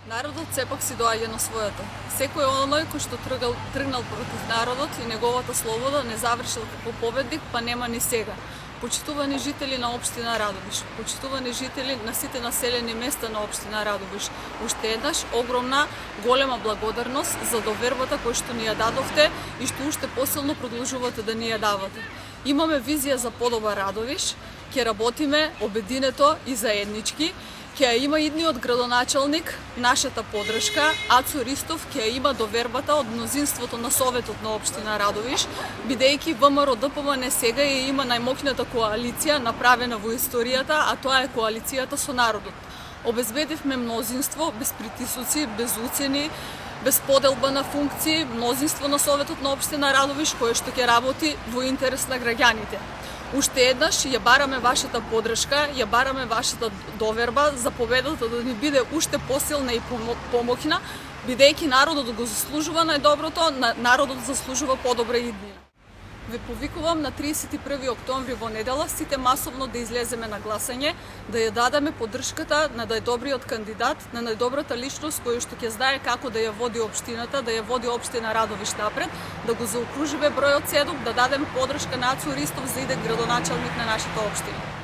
Народот сепак си доаѓа на своето. Секој оној кој што тргнал против народот и неговата слобода не завршил како победник, па нема ни сега. Почитувани жители на општина Радовиш, почитувани жители на сите населени места на општина Радовиш, уште еднаш огромна, голема благодарност за довербата која што ни ја дадовте и што уште посилно продолжувате да ни ја давате. Имаме визија за подобар Радовиш, ќе работиме обединето и заеднички. Ќе има идниот градоначалник нашата подршка, Ацо Ристов ќе има довербата од мнозинството на Советот на општина Радовиш, бидејќи ВМРО ДПМН сега има најмоќната коалиција направена во историјата, а тоа е коалицијата со народот. Обезбедивме мнозинство без притисоци, без уцени, без поделба на функции, мнозинство на Советот на општина Радовиш кое што ќе работи во интерес на граѓаните. Уште еднаш ја бараме вашата подршка, ја бараме вашата доверба за победата да ни биде уште посилна и помоќна, бидејќи народот го заслужува најдоброто, народот заслужува подобра иднина. Ве повикувам на 31 октомври во недела сите масовно да излеземе на гласање, да ја дадеме поддршката на најдобриот кандидат, на најдобрата личност која што ќе знае како да ја води општината, да ја води општина Радовиш напред, да го заокружиме бројот 7, да дадеме поддршка на Ацо Ристов за иде градоначалник на нашата општина.